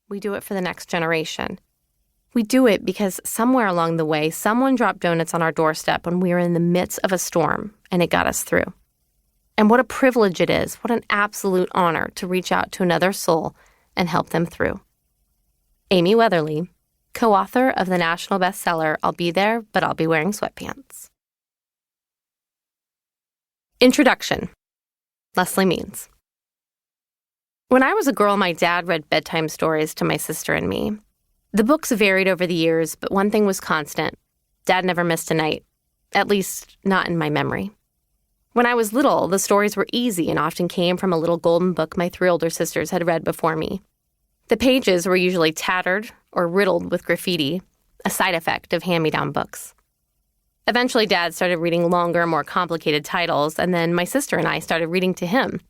We do it for the next generation. We do it because somewhere along the way, someone dropped donuts on our doorstep when we were in the midst of a storm, and it got us through. And what a privilege it is, what an absolute honor to reach out to another soul and help them through. Amy Weatherly, co-author of the national bestseller, I'll Be There, But I'll Be Wearing Sweatpants. Introduction. Leslie Means. When I was a girl, my dad read bedtime stories to my sister and me. The books varied over the years, but one thing was constant. Dad never missed a night, at least not in my memory. When I was little, the stories were easy and often came from a little golden book my 3 older sisters had read before me. The pages were usually tattered or riddled with graffiti, a side effect of hand-me-down books. Eventually, Dad started reading longer, more complicated titles, and then my sister and I started reading to him.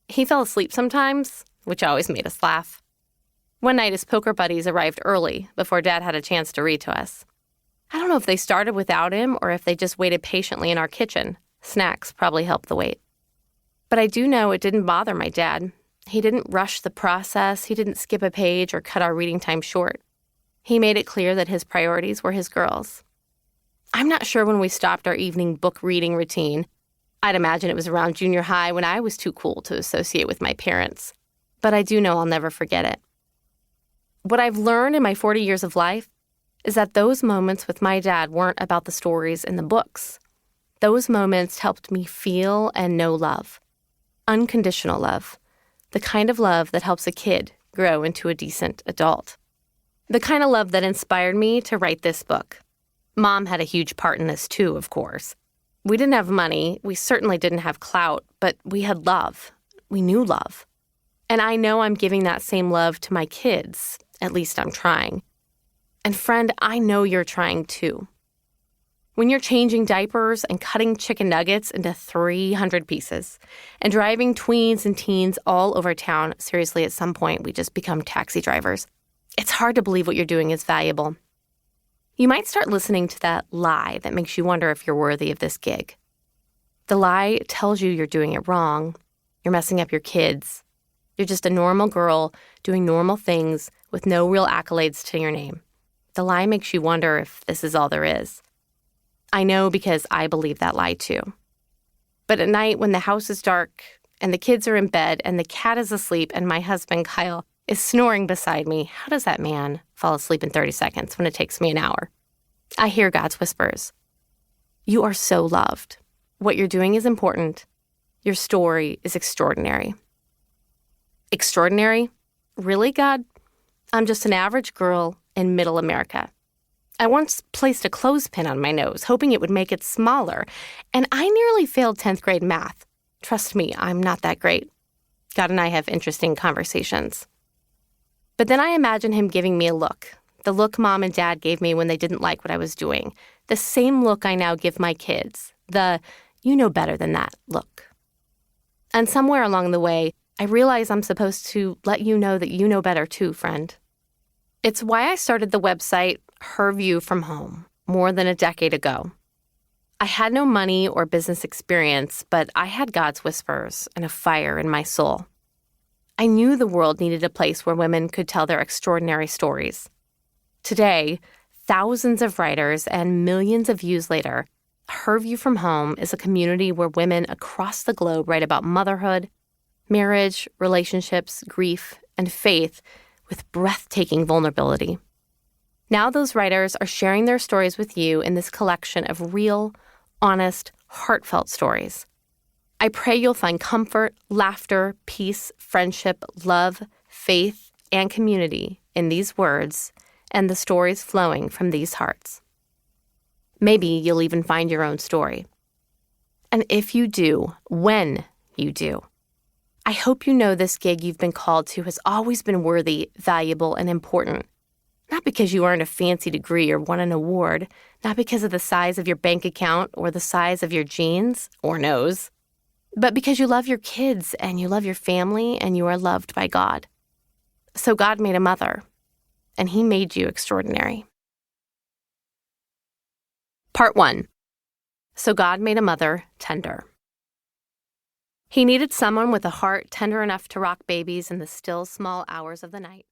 He fell asleep sometimes, which always made us laugh. One night, his poker buddies arrived early, before Dad had a chance to read to us. I don't know if they started without him or if they just waited patiently in our kitchen. Snacks probably helped the wait. But I do know it didn't bother my dad. He didn't rush the process, he didn't skip a page or cut our reading time short. He made it clear that his priorities were his girls. I'm not sure when we stopped our evening book reading routine. I'd imagine it was around junior high when I was too cool to associate with my parents. But I do know I'll never forget it. What I've learned in my 40 years of life is that those moments with my dad weren't about the stories in the books. Those moments helped me feel and know love. Unconditional love. The kind of love that helps a kid grow into a decent adult. The kind of love that inspired me to write this book. Mom had a huge part in this too, of course. We didn't have money, we certainly didn't have clout, but we had love. We knew love. And I know I'm giving that same love to my kids. At least I'm trying. And friend, I know you're trying too. When you're changing diapers and cutting chicken nuggets into 300 pieces and driving tweens and teens all over town, seriously, at some point we just become taxi drivers. It's hard to believe what you're doing is valuable. You might start listening to that lie that makes you wonder if you're worthy of this gig. The lie tells you you're doing it wrong. You're messing up your kids. You're just a normal girl doing normal things with no real accolades to your name. The lie makes you wonder if this is all there is. I know because I believe that lie too. But at night when the house is dark and the kids are in bed and the cat is asleep and my husband, Kyle, is snoring beside me, how does that man fall asleep in 30 seconds when it takes me an hour? I hear God's whispers. You are so loved. What you're doing is important. Your story is extraordinary. Extraordinary? Really, God? I'm just an average girl in middle America. I once placed a clothespin on my nose, hoping it would make it smaller, and I nearly failed 10th grade math. Trust me, I'm not that great. God and I have interesting conversations. But then I imagine him giving me a look, the look Mom and Dad gave me when they didn't like what I was doing, the same look I now give my kids, the you know better than that look. And somewhere along the way, I realize I'm supposed to let you know that you know better too, friend. It's why I started the website Her View from Home more than a decade ago. I had no money or business experience, but I had God's whispers and a fire in my soul. I knew the world needed a place where women could tell their extraordinary stories. Today, thousands of writers and millions of views later, Her View from Home is a community where women across the globe write about motherhood, marriage, relationships, grief, and faith with breathtaking vulnerability. Now those writers are sharing their stories with you in this collection of real, honest, heartfelt stories. I pray you'll find comfort, laughter, peace, friendship, love, faith, and community in these words and the stories flowing from these hearts. Maybe you'll even find your own story. And if you do, when you do, I hope you know this gig you've been called to has always been worthy, valuable, and important. Not because you earned a fancy degree or won an award, not because of the size of your bank account or the size of your jeans or nose, but because you love your kids and you love your family and you are loved by God. So God made a mother, and he made you extraordinary. Part 1. So God made a mother tender. He needed someone with a heart tender enough to rock babies in the still small hours of the night.